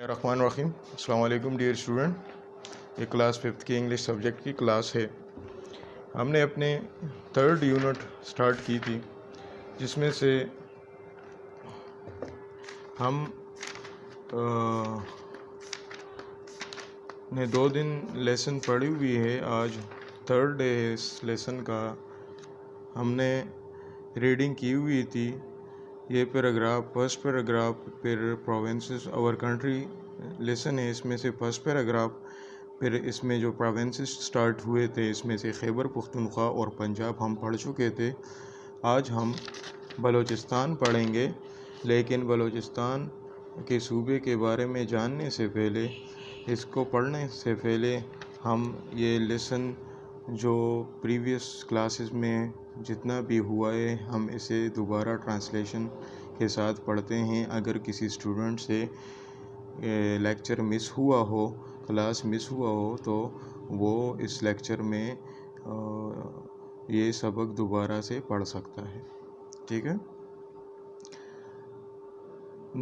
الرحمن الرحیم السلام علیکم ڈیئر اسٹوڈنٹ. یہ کلاس 5 کی انگلش سبجیکٹ کی کلاس ہے. ہم نے اپنے 3rd یونٹ سٹارٹ کی تھی جس میں سے ہم نے 2 دن لیسن پڑھی ہوئی ہے. آج 3rd ڈے ہے اس لیسن کا. ہم نے ریڈنگ کی ہوئی تھی. یہ پیراگراف فرسٹ پیراگراف پھر پروونسز اور کنٹری لیسن ہے. اس میں سے فرسٹ پیراگراف پھر اس میں جو پروونسز سٹارٹ ہوئے تھے اس میں سے خیبر پختونخوا اور پنجاب ہم پڑھ چکے تھے. آج ہم بلوچستان پڑھیں گے، لیکن بلوچستان کے صوبے کے بارے میں جاننے سے پہلے، اس کو پڑھنے سے پہلے ہم یہ لیسن جو پریویس کلاسز میں جتنا بھی ہوا ہے ہم اسے دوبارہ ٹرانسلیشن کے ساتھ پڑھتے ہیں. اگر کسی اسٹوڈنٹ سے لیکچر مس ہوا ہو، کلاس مس ہوا ہو، تو وہ اس لیکچر میں یہ سبق دوبارہ سے پڑھ سکتا ہے. ٹھیک ہے.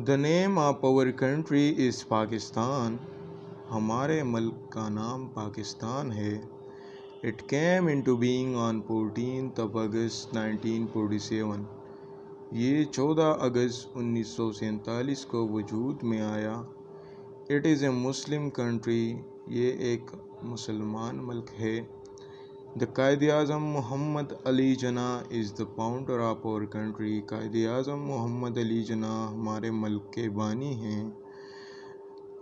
The name of our country is Pakistan. ہمارے ملک کا نام پاکستان ہے. It came into being on 14th of August 1947. یہ 14 اگست 1947 کو وجود میں آیا. It is a Muslim country. یہ ایک مسلمان ملک ہے. The Quaid Azam Muhammad Ali Jinnah is the founder of our country. Quaid Azam محمد علی جناح ہمارے ملک کے بانی ہیں.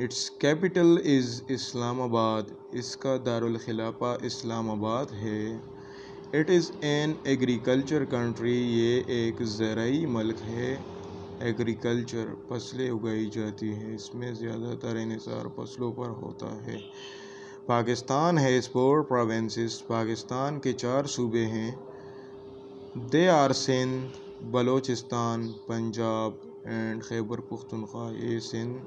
Its capital is اسلام آباد. اس کا دارالخلافہ اسلام آباد ہے. It is an agriculture country. یہ ایک زرعی ملک ہے. ایگریکلچر فصلیں اگائی جاتی ہے. اس میں زیادہ تر انحصار فصلوں پر ہوتا ہے. Pakistan has 4 provinces. پاکستان کے 4 صوبے ہیں. They are Sindh, Balochistan, Punjab and Khyber Pakhtunkhwa. یہ سندھ،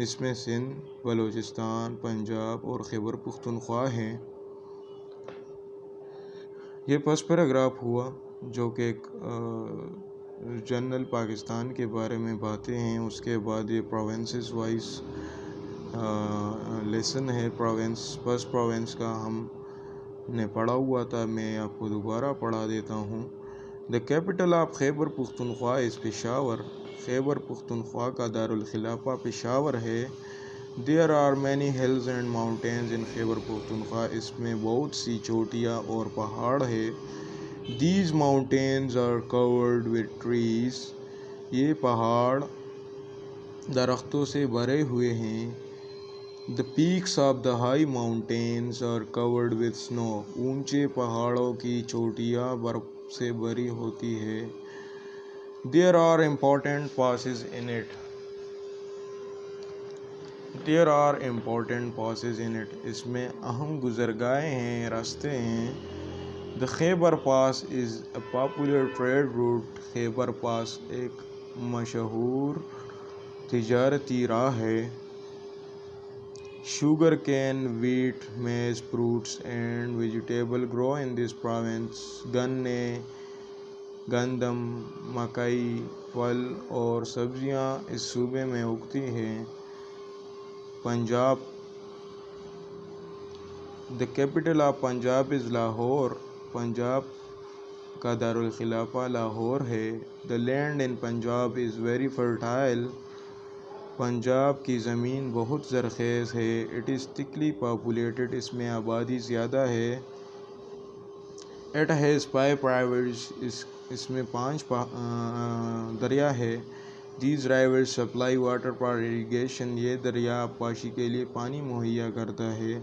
اس میں سندھ، بلوچستان، پنجاب اور خیبر پختونخوا ہیں. یہ فرسٹ پیراگراف ہوا جو کہ ایک جنرل پاکستان کے بارے میں باتیں ہیں. اس کے بعد یہ پروونسز وائز لیسن ہے. فرسٹ پروونس کا ہم نے پڑھا ہوا تھا، میں آپ کو دوبارہ پڑھا دیتا ہوں. The capital of Khyber Pakhtunkhwa is Peshawar. Khyber Pakhtunkhwa کا دارالخلافہ پشاور ہے. There are many hills and mountains in Khyber Pakhtunkhwa. اس میں بہت سی چوٹیاں اور پہاڑ ہے. These mountains are covered with trees. یہ پہاڑ درختوں سے بھرے ہوئے ہیں. The peaks of the high mountains are covered with snow. اونچے پہاڑوں کی چوٹیاں برف سے بھری ہوتی ہے. There are important passes in it. There are important passes in it. اس میں اہم گزرگاہیں ہیں، راستے ہیں. The Khyber Pass is a popular trade route. خیبر پاس ایک مشہور تجارتی راہ ہے. Sugar cane, wheat, maize, fruits and vegetables grow in this province. گنے، گندم، مکئی، پھل اور سبزیاں اس صوبے میں اگتی ہیں. Punjab. The capital of Punjab is Lahore. Punjab کا دارالخلافہ لاہور ہے. The land in Punjab is very fertile. Punjab کی زمین بہت زرخیز ہے. It is thickly populated. اس میں آبادی زیادہ ہے. It has 5 rivers. اس میں 5 دریا ہے. These rivers supply water for irrigation. یہ دریا آبپاشی کے لیے پانی مہیا کرتا ہے.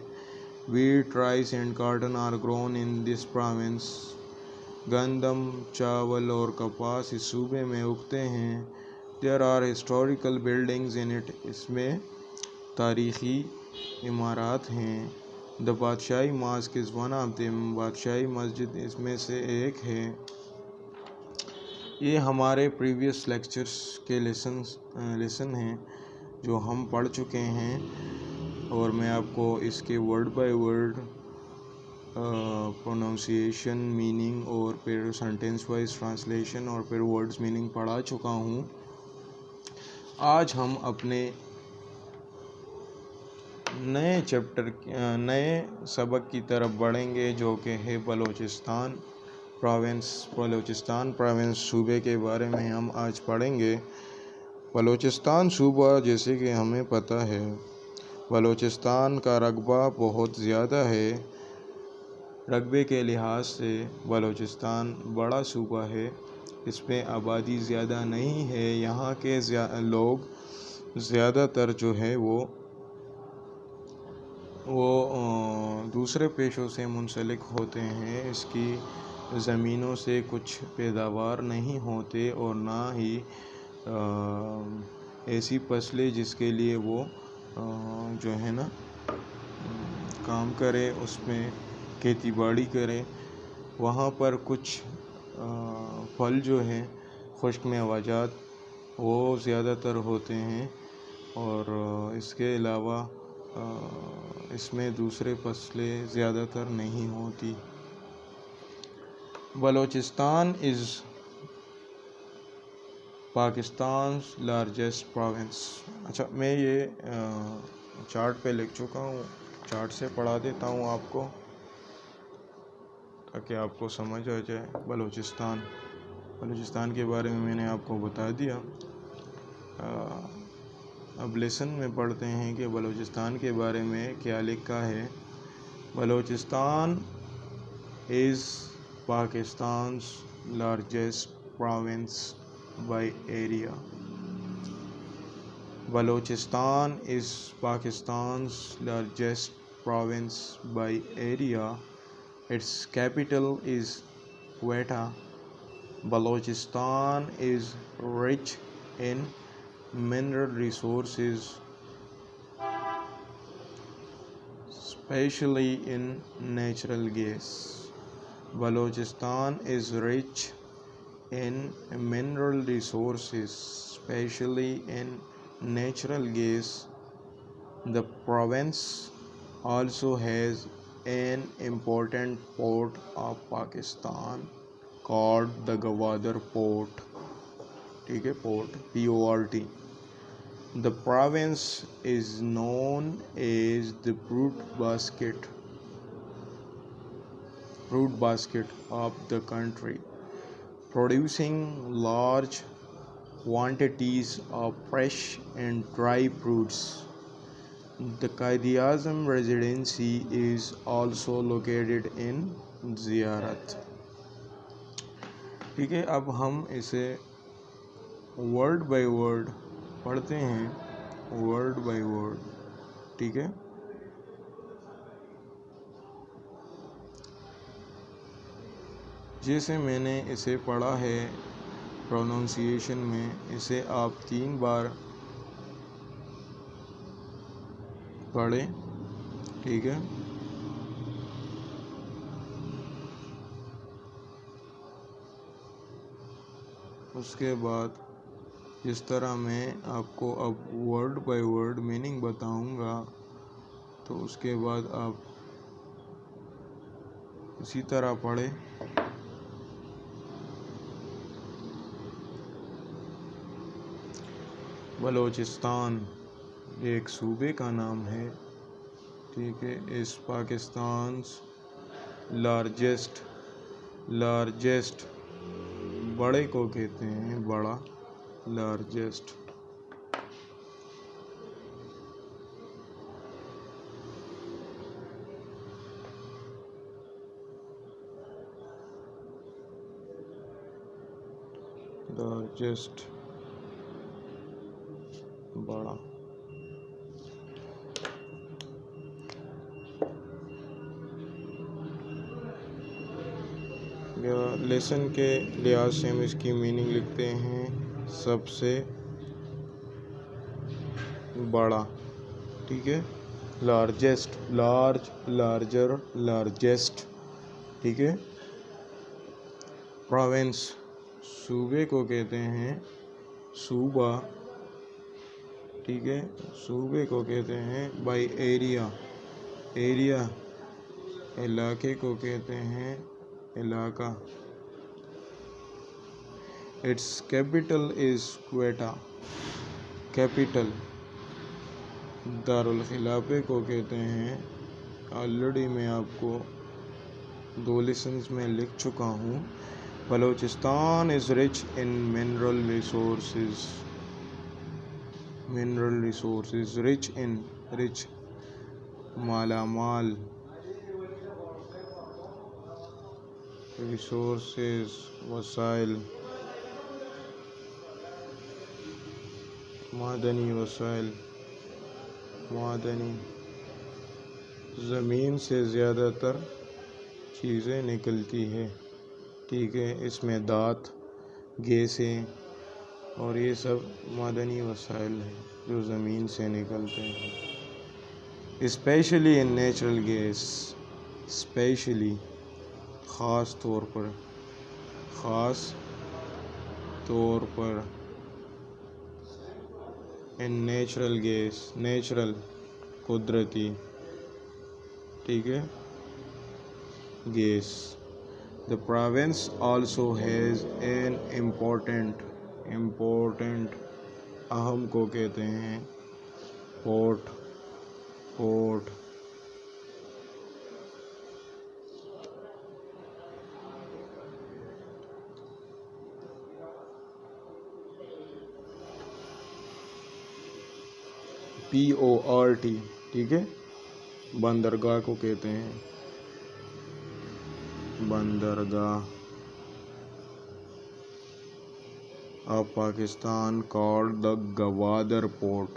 Wheat, rice and cotton are grown in this province. گندم، چاول اور کپاس اس صوبے میں اگتے ہیں. There are historical buildings in it. اس میں تاریخی عمارات ہیں. The بادشاہی mosque is one of them. بادشاہی مسجد اس میں سے ایک ہے. یہ ہمارے پریویس لیکچرز کے لیسن ہیں جو ہم پڑھ چکے ہیں، اور میں آپ کو اس کے word by word pronunciation, meaning اور پھر سینٹینس وائز ٹرانسلیشن اور پھر ورڈز میننگ پڑھا چکا ہوں. آج ہم اپنے نئے سبق کی طرف بڑھیں گے، جو کہ ہے بلوچستان پروونس صوبے کے بارے میں ہم آج پڑھیں گے۔ بلوچستان صوبہ، جیسے کہ ہمیں پتہ ہے، بلوچستان کا رقبہ بہت زیادہ ہے۔ رقبے کے لحاظ سے بلوچستان بڑا صوبہ ہے، اس میں آبادی زیادہ نہیں ہے۔ یہاں کے لوگ زیادہ تر جو ہے وہ دوسرے پیشوں سے منسلک ہوتے ہیں۔ اس کی زمینوں سے کچھ پیداوار نہیں ہوتے، اور نہ ہی ایسی فصلیں جس کے لیے وہ جو ہے نا کام کرے، اس میں کھیتی باڑی کرے۔ وہاں پر کچھ پھل جو ہیں، خشک میوہ وہ زیادہ تر ہوتے ہیں، اور اس کے علاوہ اس میں دوسرے فصلیں زیادہ تر نہیں ہوتی۔ بلوچستان از پاکستان's لارجسٹ پروونس۔ اچھا، میں یہ چارٹ پہ لکھ چکا ہوں، چارٹ سے پڑھا دیتا ہوں آپ کو تاکہ آپ کو سمجھ آ جائے۔ بلوچستان کے بارے میں نے آپ کو بتا دیا۔ اب لیسن میں پڑھتے ہیں کہ بلوچستان کے بارے میں کیا لکھا ہے۔ بلوچستان از پاکستان's largest province by area. Balochistan is Pakistan's largest province by area. Its capital is Quetta. Balochistan is rich in mineral resources, especially in natural gas. Balochistan is rich in mineral resources, especially in natural gas. The province also has an important port of Pakistan called the Gwadar Port. Port. The province is known as the fruit basket of the country, producing large quantities of fresh and dry fruits. The Quaid-e-Azam Residency is also located in Ziyarat. ٹھیک ہے، اب ہم اسے word by word پڑھتے ہیں، word by word. ٹھیک ہے، جیسے میں نے اسے پڑھا ہے پروننسیشن میں، اسے آپ 3 بار پڑھیں۔ ٹھیک ہے، اس کے بعد جس طرح میں آپ کو اب ورڈ بائی ورڈ میننگ بتاؤں گا، تو اس کے بعد آپ اسی طرح پڑھیں۔ بلوچستان ایک صوبے کا نام ہے، ٹھیک ہے۔ اس پاکستان's لارجسٹ بڑے کو کہتے ہیں، بڑا، لارجسٹ۔ بڑا۔ لیسن کے لحاظ سے ہم اس کی میننگ لکھتے ہیں، سب سے بڑا۔ ٹھیک ہے، لارجسٹ، لارجر، لارجسٹ۔ ٹھیک ہے، پروونس صوبے کو کہتے ہیں صوبہ، ٹھیک ہے، صوبے کو کہتے ہیں بائی ایریا، علاقے کو کہتے ہیں علاقہ۔ It's capital is Quetta, capital دارالخلافے کو کہتے ہیں. آلریڈی میں آپ کو 2 لیسنز میں لکھ چکا ہوں. Balochistan is rich in mineral resources. Rich مالا مال. ریسورسز وسائل، معدنی وسائل. زمین سے زیادہ تر چیزیں نکلتی ہے. ٹھیک ہے، اس میں دھات، گیسیں اور یہ سب معدنی وسائل ہیں جو زمین سے نکلتے ہیں. Especially in natural gas. خاص طور پر ان نیچرل گیس. نیچرل قدرتی. ٹھیک ہے، gas. The province also has an important اہم کو کہتے ہیں پورٹ. PORT. ٹھیک ہے، بندرگاہ کو کہتے ہیں بندرگاہ. Of Pakistan called the Gwadar port.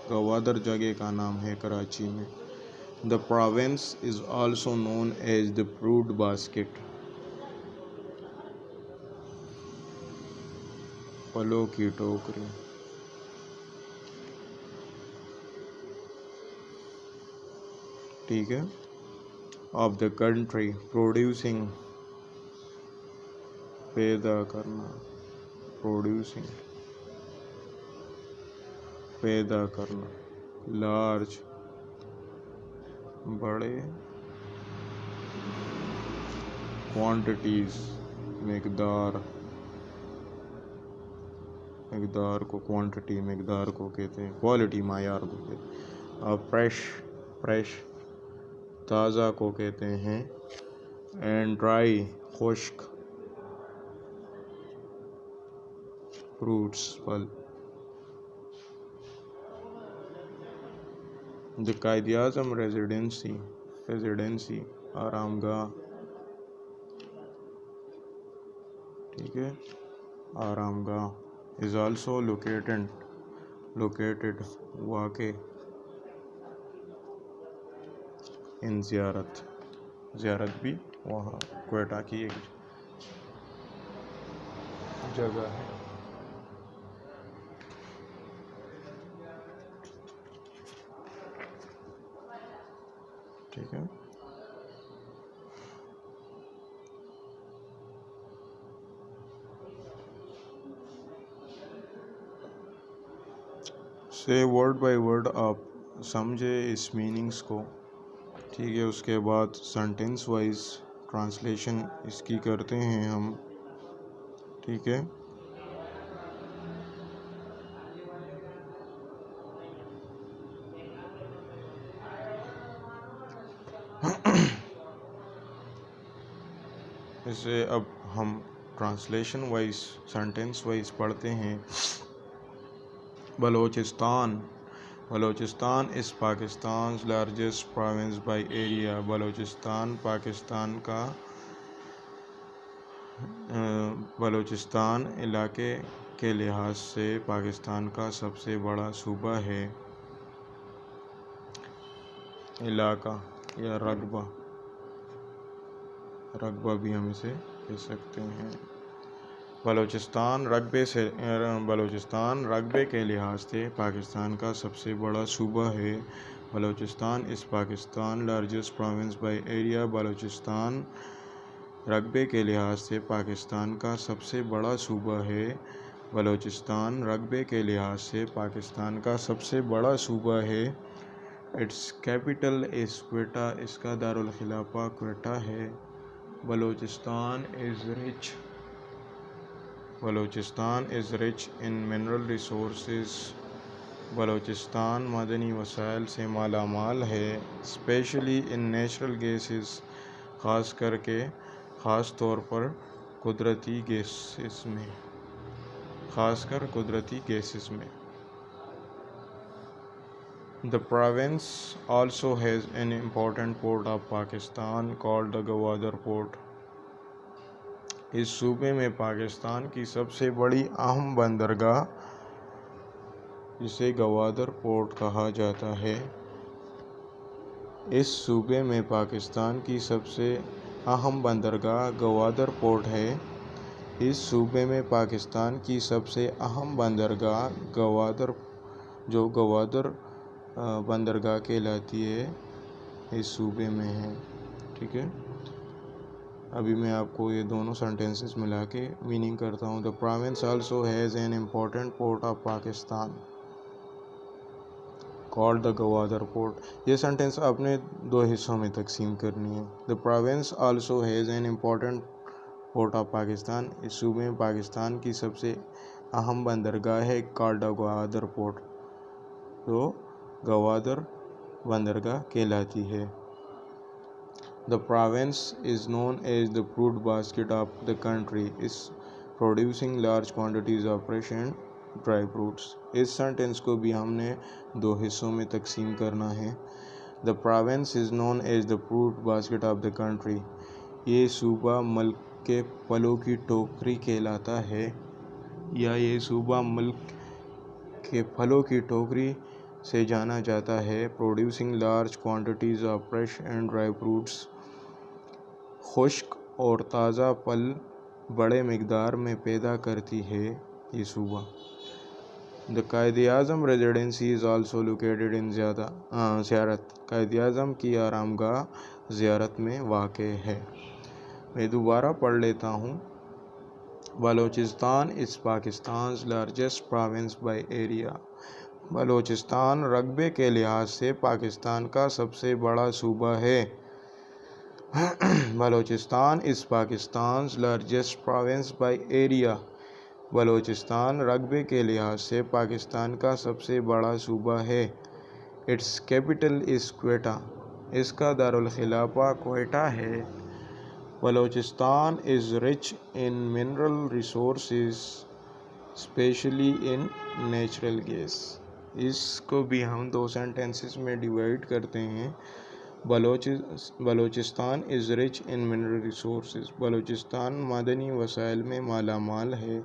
Gwadar جگہ کا نام ہے کراچی میں. The province is also known as the fruit basket. پھلوں کی ٹوکری. ٹھیک ہے. Of the country. پروڈیوسنگ پیدا کرنا. لارج بڑے. کوانٹیٹیز مقدار کو کوانٹٹی مقدار کو کہتے ہیں. کوالٹی معیار کو کہتے ہیں. اور فریش تازہ کو کہتے ہیں. اینڈ ڈرائی خشک. فروٹس پھل. دی قائد اعظم ریزیڈنسی آرام گاہ. ٹھیک ہے، آرام گاہ. از آلسو لوکیٹڈ واقع ان زیارت بھی وہاں کوئٹہ کی ایک جگہ ہے. ٹھیک ہے. سے ورڈ بائی ورڈ آپ سمجھے اس میننگز کو. ٹھیک ہے، اس کے بعد سینٹینس وائز ٹرانسلیشن اس کی کرتے ہیں ہم. ٹھیک ہے. اسے اب ہم ٹرانسلیشن وائز سینٹینس وائز پڑھتے ہیں. بلوچستان از پاکستان's largest province by area. Balochistan علاقے کے لحاظ سے پاکستان کا سب سے بڑا صوبہ ہے. علاقہ یا رقبہ بھی ہم اسے کہہ سکتے ہیں. بلوچستان رقبے کے لحاظ سے پاکستان کا سب سے بڑا صوبہ ہے. Balochistan is Pakistan largest province by area. Balochistan رقبے کے لحاظ سے پاکستان کا سب سے بڑا صوبہ ہے. بلوچستان رقبے کے لحاظ سے پاکستان کا سب سے بڑا صوبہ ہے. It's capital is Quetta. اس کا دارالخلافہ کوئٹہ ہے. Balochistan is rich Balochistan is rich in mineral resources. Balochistan معدنی وسائل سے مالا مال ہے، اسپیشلی ان نیچرل گیسز، خاص طور پر قدرتی گیسز میں. The province also has an important port of Pakistan called the Gwadar Port. اس صوبے میں پاکستان کی سب سے بڑی اہم بندرگاہ جسے گوادر پورٹ کہا جاتا ہے. اس صوبے میں پاکستان کی سب سے اہم بندرگاہ گوادر پورٹ ہے. اس صوبے میں پاکستان کی سب سے اہم بندرگاہ گوادر بندرگاہ کہلاتی ہے، اس صوبے میں ہے. ٹھیک ہے، ابھی میں آپ کو یہ دونوں سینٹینسز ملا کے میننگ کرتا ہوں. The province also has an important port of Pakistan called the Gwadar Port. یہ سینٹینس آپ نے دو حصوں میں تقسیم کرنی ہے. The province also has an important port of Pakistan. اس صوبے میں پاکستان کی سب سے اہم بندرگاہ ہے called the Gwadar Port، تو گوادر بندرگاہ کہلاتی ہے. The province is known as the fruit basket of the country. is producing large quantities of fresh and dry fruits. اس سینٹینس کو بھی ہم نے دو حصوں میں تقسیم کرنا ہے. The province is known as the fruit basket of the country. یہ صوبہ ملک کے پھلوں کی ٹوکری کہلاتا ہے، یا یہ صوبہ ملک کے پھلوں کی ٹوکری سے جانا جاتا ہے. Producing large quantities of fresh and dry fruits. خشک اور تازہ پھل بڑے مقدار میں پیدا کرتی ہے یہ صوبہ. The Quaid Azam residency is also located in زیارت. قائد اعظم کی آرام گاہ زیارت میں واقع ہے. میں دوبارہ پڑھ لیتا ہوں. Balochistan is Pakistan's largest province by area. Balochistan رقبے کے لحاظ سے پاکستان کا سب سے بڑا صوبہ ہے. Balochistan is Pakistan's largest province by area. Balochistan رقبے کے لحاظ سے پاکستان کا سب سے بڑا صوبہ ہے. Its capital is Quetta. اس کا دارالخلافہ کوئٹہ ہے. Balochistan is rich in mineral resources, especially in natural gas. اس کو بھی ہم دو سینٹینسز میں ڈیوائڈ کرتے ہیں. Balochistan is rich in mineral resources. Balochistan معدنی وسائل میں مالا مال ہے،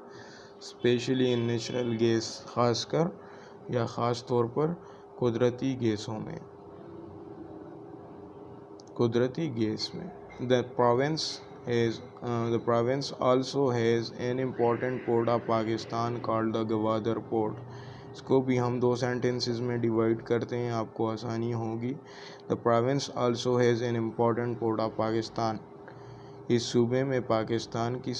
especially in natural gas، خاص طور پر قدرتی گیس میں. The province also has an important port of Pakistan called the Gwadar Port. اس کو بھی ہم دو سینٹینسز میں ڈیوائڈ کرتے ہیں، آپ کو آسانی ہوگی. The province also has an important port of Pakistan. اس صوبے میں پاکستان کی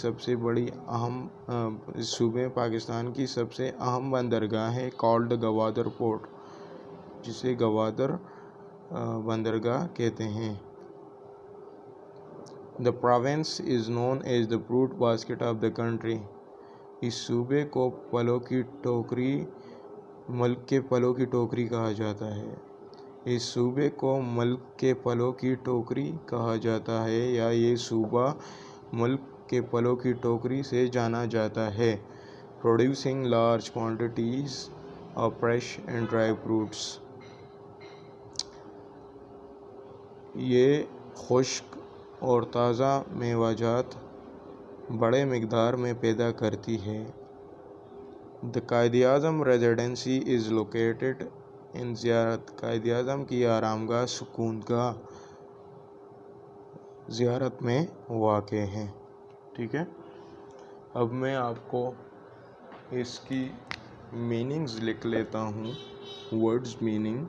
سب سے اہم بندرگاہ ہے called گوادر پورٹ، جسے گوادر بندرگاہ کہتے ہیں. The province is known as the fruit basket of the country. اس صوبے کو ملک کے پھلوں کی ٹوکری کہا جاتا ہے. اس صوبے کو ملک کے پھلوں کی ٹوکری کہا جاتا ہے، یا یہ صوبہ ملک کے پھلوں کی ٹوکری سے جانا جاتا ہے. Producing large quantities of fresh and dry fruits. یہ خشک اور تازہ میوہ جات بڑے مقدار میں پیدا کرتی ہے. The Quaid Azam residency is located in زیارت. قائد اعظم کی آرام گاہ سکون گاہ زیارت میں واقع ہے. ٹھیک ہے، اب میں آپ کو اس کی میننگز لکھ لیتا ہوں. ورڈز میننگ: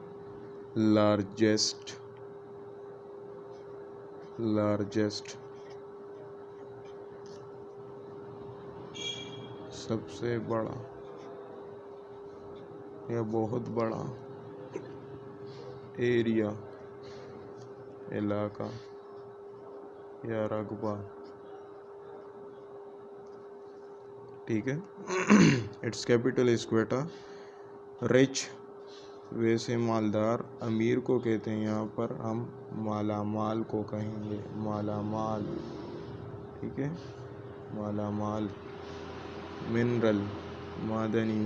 لارجسٹ سب سے بڑا یا بہت بڑا. ایریا علاقہ یا رقبہ. ٹھیک ہے. It's capital is Quetta. Rich ویسے مالدار، امیر کو کہتے ہیں یہاں پر ہم مالا مال کو کہیں گے، مالا مال. ٹھیک ہے، مالا مال. منرل معدنی.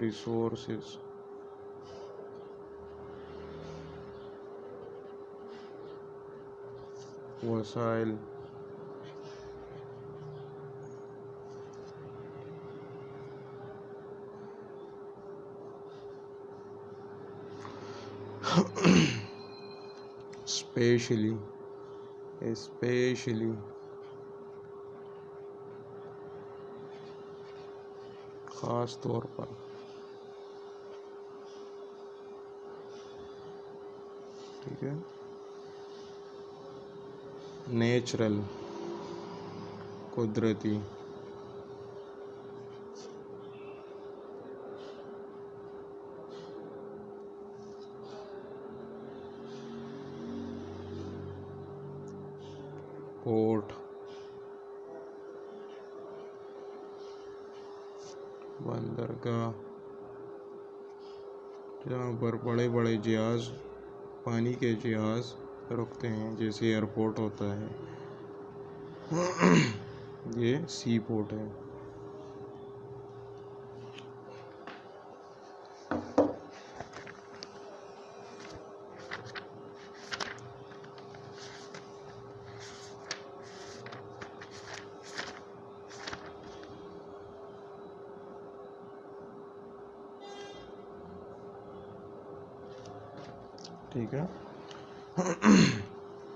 ریسورسز وسائل. اسپیشلی خاص طور پر. ٹھیک ہے. نیچرل قدرتی. پورٹ بندرگاہ، جہاں پر بڑے بڑے جہاز، پانی کے جہاز رکتے ہیں، جیسے ایئرپورٹ ہوتا ہے، یہ سی پورٹ ہے. ٹھیک ہے.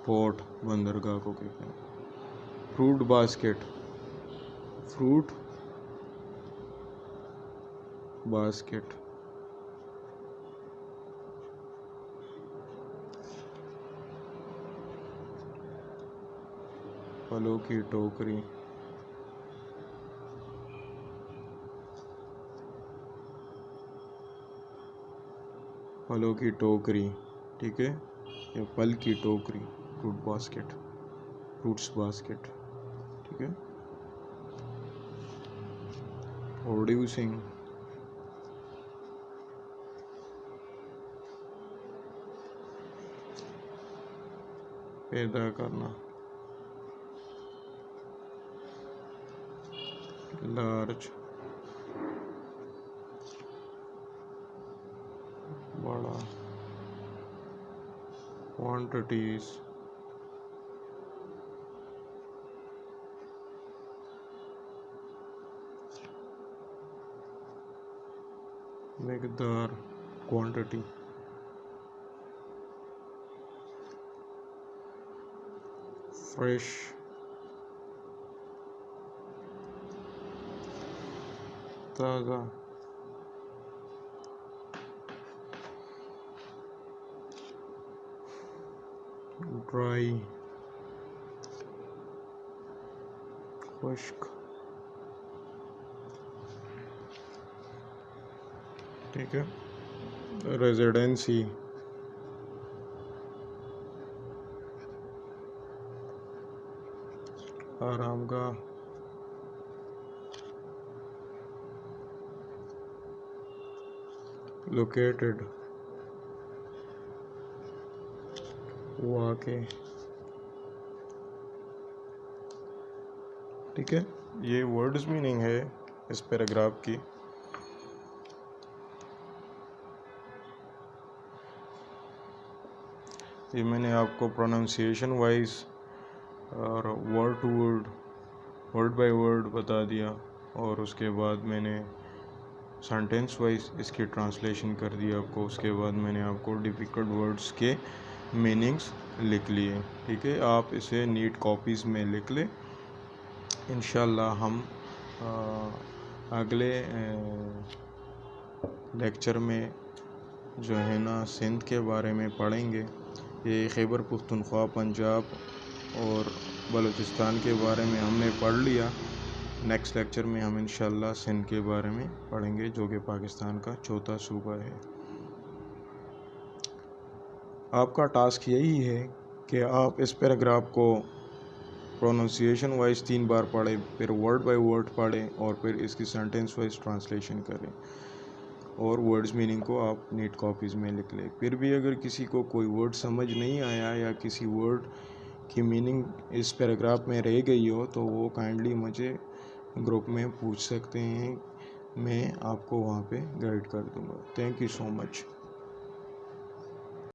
پورٹ بندرگاہ کو کہتے ہیں. Fruit basket, fruit basket. پھلوں کی ٹوکری. پھلوں کی ٹوکری. ٹھیک ہے، یا پھل کی ٹوکری. Fruit basket, fruits basket. ٹھیک ہے. پروڈیوسنگ، پیدا کرنا. لارج، بڑا. کوانٹیٹیز، مقدار، کوانٹیٹی. فریش، تازہ. ڈرائی، خشک. ٹھیک ہے. ریزیڈنسی، آرام گاہ. لوکیٹڈ، واقع. ٹھیک ہے. یہ ورڈز میننگ ہے اس پیراگراف کی. یہ میں نے آپ کو پروننسیشن وائز اور word to word, word by word بتا دیا، اور اس کے بعد میں نے سینٹینس وائز اس کی ٹرانسلیشن کر دیا آپ کو. اس کے بعد میں نے آپ کو ڈیفیکلٹ ورڈز کے میننگز لکھ لیے. ٹھیک ہے. آپ اسے نیٹ کاپیز میں لکھ لیں. انشاءاللہ ہم اگلے لیکچر میں جو ہے نا سندھ کے بارے میں پڑھیں گے. یہ خیبر پختونخوا، پنجاب اور بلوچستان کے بارے میں ہم نے پڑھ لیا. نیکسٹ لیکچر میں ہم انشاءاللہ سندھ کے بارے میں پڑھیں گے جو کہ پاکستان کا چوتھا صوبہ ہے۔ آپ کا ٹاسک یہی ہے کہ آپ اس پیراگراف کو پروننسیشن وائز 3 بار پڑھیں، پھر ورڈ بائی ورڈ پڑھیں اور پھر اس کی سینٹنس وائز ٹرانسلیشن کریں اور ورڈز میننگ کو آپ نیٹ کاپیز میں لکھ لیں۔ پھر بھی اگر کسی کو کوئی ورڈ سمجھ نہیں آیا یا کسی ورڈ کی میننگ اس پیراگراف میں رہ گئی ہو تو وہ کائنڈلی مجھے گروپ میں پوچھ سکتے ہیں، میں آپ کو وہاں پہ گائیڈ کر دوں گا۔ Thank you so much.